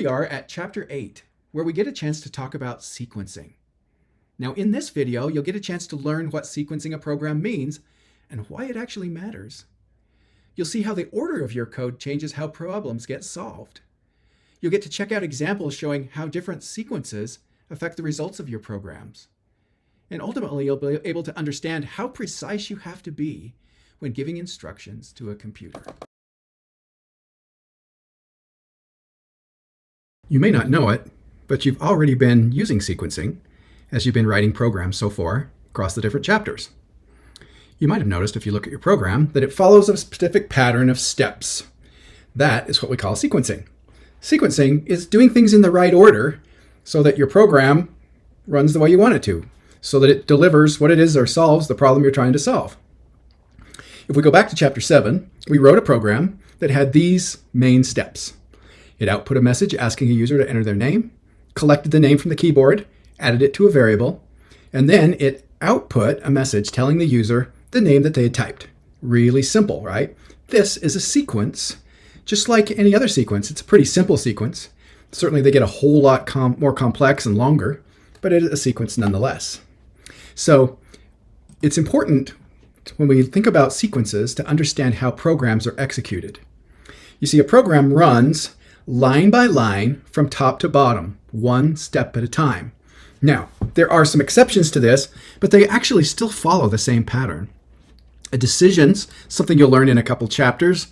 we are at chapter 8, where we get a chance to talk about sequencing. Now in this video, you'll get a chance to learn what sequencing a program means and why it actually matters. You'll see how the order of your code changes how problems get solved. You'll get to check out examples showing how different sequences affect the results of your programs. And ultimately, you'll be able to understand how precise you have to be when giving instructions to a computer. You may not know it, but you've already been using sequencing as you've been writing programs so far across the different chapters. You might have noticed if you look at your program that it follows a specific pattern of steps. That is what we call sequencing. Sequencing is doing things in the right order so that your program runs the way you want it to, so that it delivers what it is or solves the problem you're trying to solve. If we go back to chapter 7, we wrote a program that had these main steps. It output a message asking a user to enter their name, collected the name from the keyboard, added it to a variable, and then it output a message telling the user the name that they had typed. Really simple, right? This is a sequence, just like any other sequence. It's a pretty simple sequence. Certainly they get a whole lot more complex and longer, but it is a sequence nonetheless. So it's important when we think about sequences to understand how programs are executed. You see, a program runs line by line from top to bottom, one step at a time. Now, there are some exceptions to this, but they actually still follow the same pattern. A decision's something you'll learn in a couple chapters,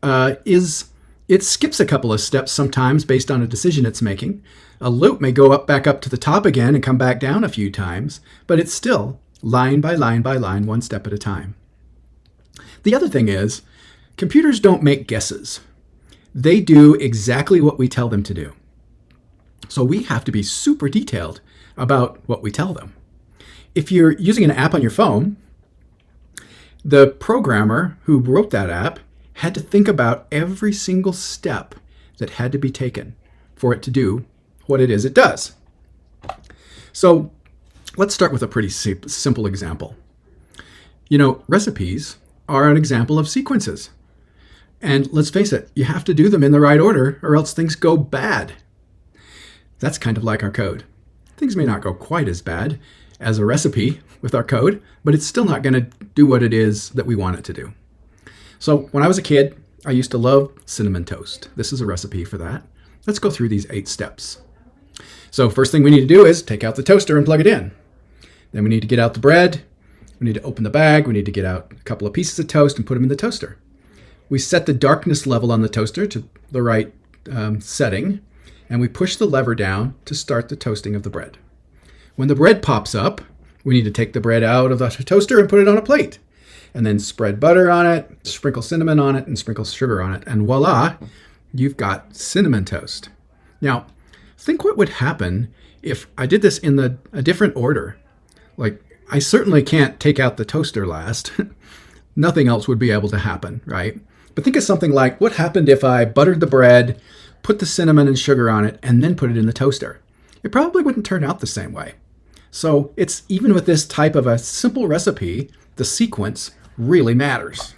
it skips a couple of steps sometimes based on a decision it's making. A loop may go back up to the top again and come back down a few times, but it's still line by line by line, one step at a time. The other thing is, computers don't make guesses. They do exactly what we tell them to do. So we have to be super detailed about what we tell them. If you're using an app on your phone, the programmer who wrote that app had to think about every single step that had to be taken for it to do what it is it does. So let's start with a pretty simple example. You know, recipes are an example of sequences. And let's face it, you have to do them in the right order or else things go bad. That's kind of like our code. Things may not go quite as bad as a recipe with our code, but it's still not going to do what it is that we want it to do. So when I was a kid, I used to love cinnamon toast. This is a recipe for that. Let's go through these 8 steps. So first thing we need to do is take out the toaster and plug it in. Then we need to get out the bread. We need to open the bag. We need to get out a couple of pieces of toast and put them in the toaster. We set the darkness level on the toaster to the right setting, and we push the lever down to start the toasting of the bread. When the bread pops up, we need to take the bread out of the toaster and put it on a plate, and then spread butter on it, sprinkle cinnamon on it, and sprinkle sugar on it, and voila, you've got cinnamon toast. Now, think what would happen if I did this in a different order. Like, I certainly can't take out the toaster last. Nothing else would be able to happen, right? But think of something like, what happened if I buttered the bread, put the cinnamon and sugar on it, and then put it in the toaster? It probably wouldn't turn out the same way. So it's even with this type of a simple recipe, the sequence really matters.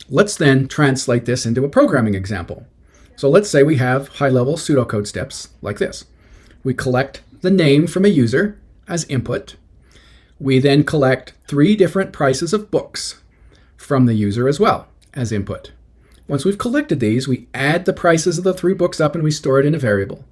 Let's then translate this into a programming example. So let's say we have high-level pseudocode steps like this. We collect the name from a user as input. We then collect 3 different prices of books from the user as well as input. Once we've collected these, we add the prices of the 3 books up and we store it in a variable.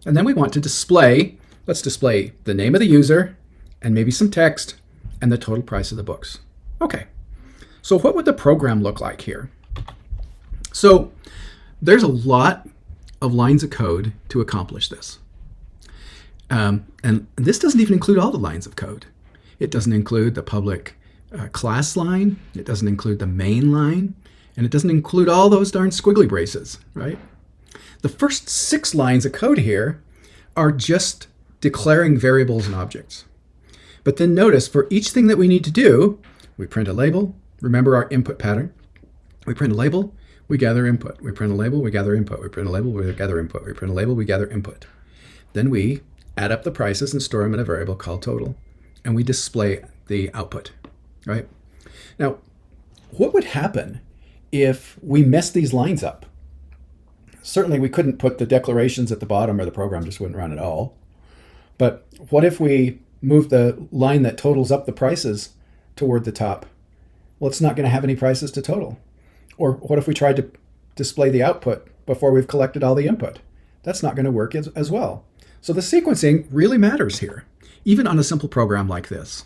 And then we want to display, let's display the name of the user and maybe some text and the total price of the books. Okay, so what would the program look like here? So there's a lot of lines of code to accomplish this. And this doesn't even include all the lines of code. It doesn't include the public class line. It doesn't include the main line. And it doesn't include all those darn squiggly braces, right? The first 6 lines of code here are just declaring variables and objects. But then notice for each thing that we need to do, we print a label. Remember our input pattern. We print a label, we gather input. We print a label, we gather input. We print a label, we gather input. We print a label, we gather input. Then we add up the prices and store them in a variable called total. And we display the output, right? Now, what would happen if we mess these lines up? Certainly we couldn't put the declarations at the bottom or the program just wouldn't run at all. But what if we move the line that totals up the prices toward the top? Well, it's not going to have any prices to total. Or what if we tried to display the output before we've collected all the input? That's not going to work as well. So the sequencing really matters here, even on a simple program like this.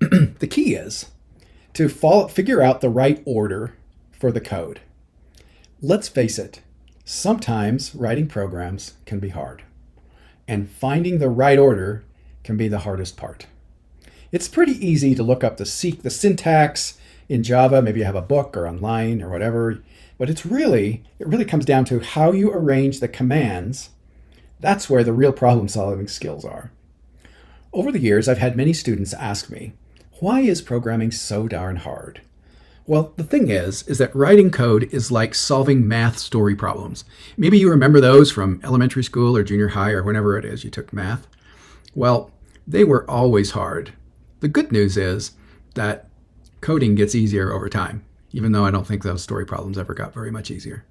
The key is to figure out the right order for the code. Let's face it, sometimes writing programs can be hard, and finding the right order can be the hardest part. It's pretty easy to look up the syntax in Java. Maybe you have a book or online or whatever, but it really comes down to how you arrange the commands. That's where the real problem-solving skills are. Over the years, I've had many students ask me, why is programming so darn hard? Well, the thing is that writing code is like solving math story problems. Maybe you remember those from elementary school or junior high or whenever it is you took math. Well, they were always hard. The good news is that coding gets easier over time, even though I don't think those story problems ever got very much easier.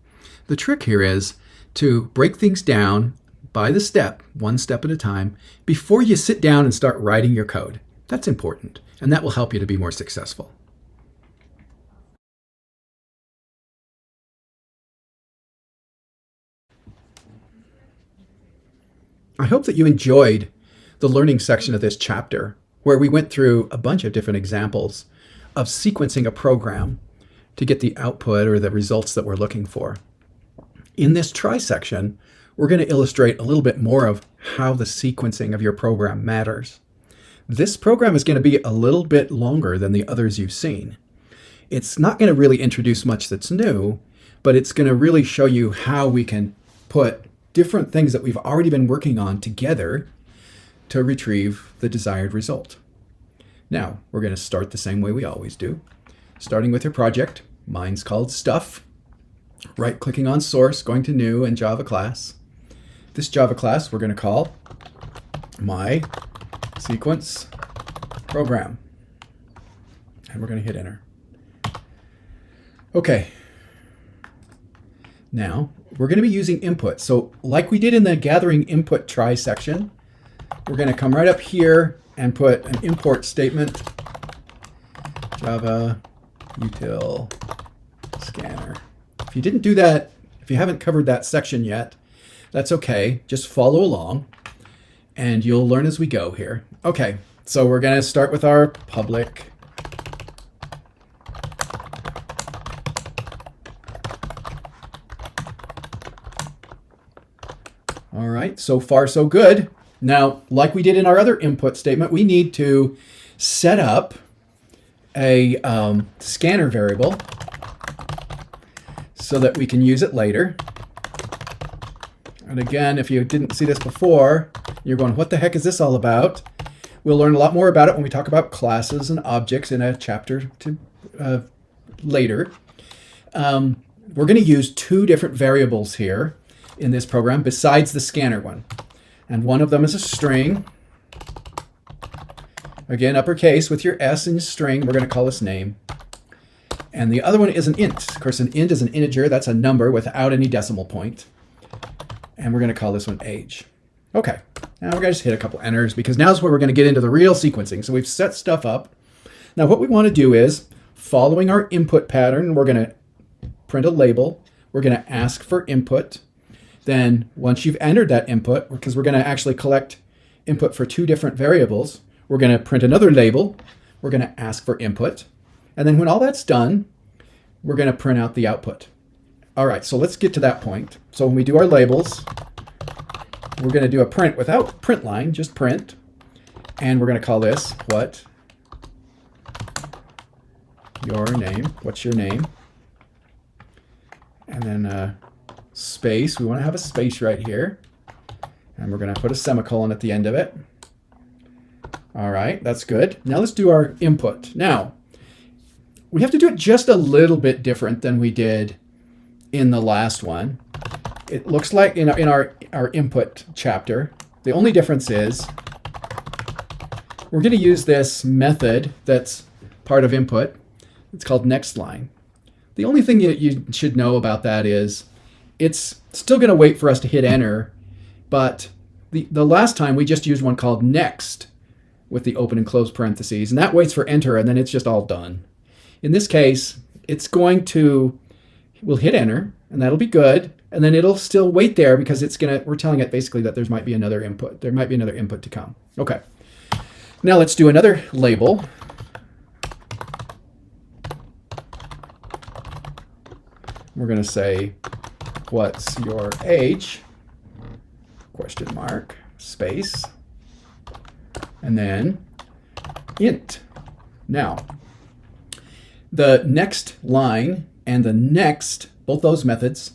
The trick here is to break things down by the step, one step at a time, before you sit down and start writing your code. That's important, and that will help you to be more successful. I hope that you enjoyed the learning section of this chapter, where we went through a bunch of different examples of sequencing a program to get the output or the results that we're looking for. In this try section, we're going to illustrate a little bit more of how the sequencing of your program matters. This program is going to be a little bit longer than the others you've seen. It's not going to really introduce much that's new, but it's going to really show you how we can put different things that we've already been working on together to retrieve the desired result. Now, we're going to start the same way we always do, starting with your project. Mine's called Stuff. Right-clicking on Source, going to New and Java class. This Java class we're going to call My Sequence Program. And we're going to hit Enter. Okay. Now, we're going to be using input. So like we did in the gathering input try section, we're going to come right up here and put an import statement, Java util scanner. If you didn't do that, if you haven't covered that section yet, that's okay. Just follow along and you'll learn as we go here. Okay, so we're going to start with our public All right, so far so good. Now, like we did in our other input statement, we need to set up a scanner variable so that we can use it later. And again, if you didn't see this before, you're going, what the heck is this all about? We'll learn a lot more about it when we talk about classes and objects in a chapter later. We're going to use two different variables here in this program besides the scanner one. And one of them is a string. Again, uppercase with your S in string. We're going to call this name. And the other one is an int. Of course, an int is an integer. That's a number without any decimal point. And we're going to call this one age. Okay, now we're going to just hit a couple enters because now's where we're going to get into the real sequencing. So we've set stuff up. Now what we want to do is, following our input pattern, we're going to print a label. We're going to ask for input. Then once you've entered that input, because we're going to actually collect input for two different variables, we're going to print another label. We're going to ask for input. And then when all that's done, we're going to print out the output. All right, so let's get to that point. So when we do our labels, we're going to do a print without print line, just print. And we're going to call this what? Your name. What's your name? And then space. We want to have a space right here. And we're going to put a semicolon at the end of it. All right, that's good. Now let's do our input. Now, we have to do it just a little bit different than we did in the last one. It looks like in our input chapter, the only difference is we're going to use this method that's part of input. It's called next line. The only thing that you should know about that is it's still going to wait for us to hit enter, but the last time we just used one called next with the open and close parentheses, and that waits for enter, and then it's just all done. In this case, it's going to, we'll hit enter, and that'll be good, and then it'll still wait there because we're telling it basically that there might be another input. There might be another input to come. Okay. Now let's do another label. We're going to say, what's your age? Question mark, space, and then int. Now, the next line and the next, both those methods,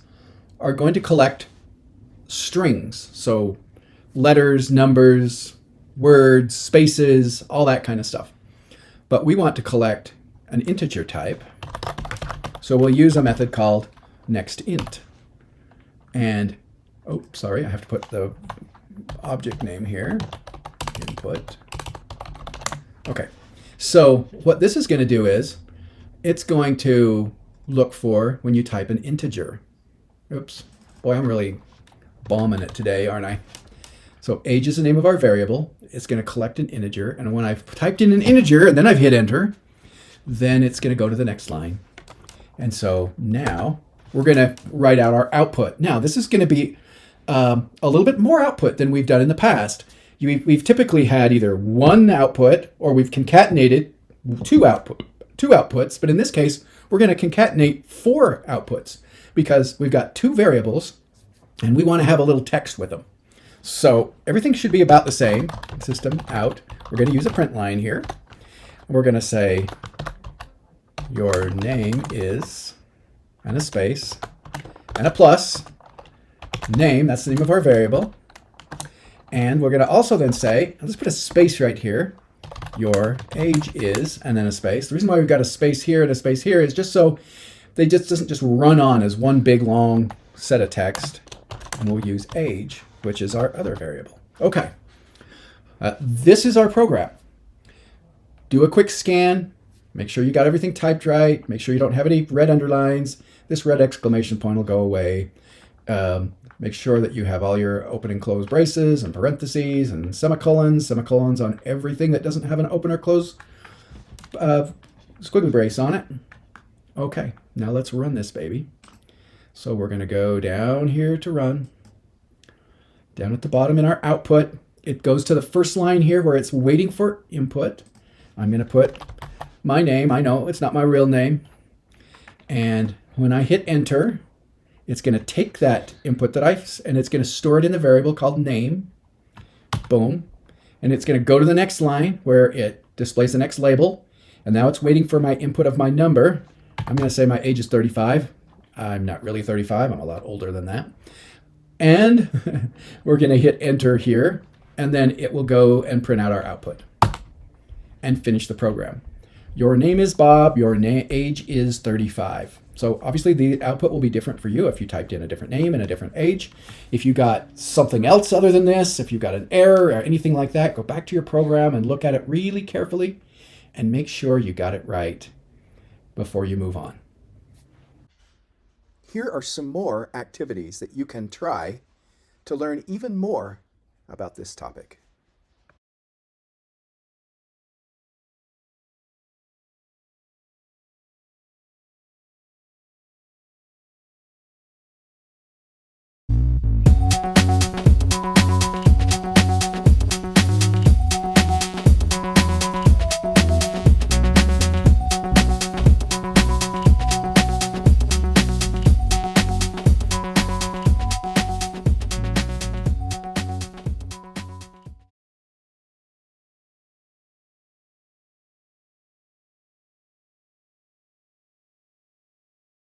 are going to collect strings. So letters, numbers, words, spaces, all that kind of stuff. But we want to collect an integer type. So we'll use a method called nextInt. And, oh, sorry, I have to put the object name here. Input. Okay, so what this is going to do is it's going to look for when you type an integer. Oops, boy, I'm really bombing it today, aren't I? So age is the name of our variable. It's going to collect an integer, and when I've typed in an integer and then I've hit enter, then it's going to go to the next line. And so now we're going to write out our output. Now this is going to be a little bit more output than we've done in the past. We've typically had either one output or we've concatenated two outputs, but in this case, we're going to concatenate 4 outputs because we've got 2 variables and we want to have a little text with them. So everything should be about the same. System out. We're going to use a print line here. We're going to say your name is, and a space, and a plus, name, that's the name of our variable. And we're going to also then say, let's put a space right here, your age is, and then a space. The reason why we've got a space here and a space here is just so they doesn't just run on as one big long set of text. And we'll use age, which is our other variable. Okay, this is our program. Do a quick scan. Make sure you got everything typed right. Make sure you don't have any red underlines. This red exclamation point will go away. Make sure that you have all your open and close braces and parentheses and semicolons on everything that doesn't have an open or close squiggly brace on it. Okay, now let's run this baby. So we're going to go down here to run. Down at the bottom in our output, it goes to the first line here where it's waiting for input. I'm going to put my name. I know it's not my real name. And when I hit enter, it's going to take that input and it's going to store it in the variable called name. Boom. And it's going to go to the next line where it displays the next label. And now it's waiting for my input of my number. I'm going to say my age is 35. I'm not really 35. I'm a lot older than that. And we're going to hit enter here. And then it will go and print out our output and finish the program. Your name is Bob. Your age is 35. So obviously the output will be different for you if you typed in a different name and a different age. If you got something else other than this, if you got an error or anything like that, go back to your program and look at it really carefully and make sure you got it right before you move on. Here are some more activities that you can try to learn even more about this topic.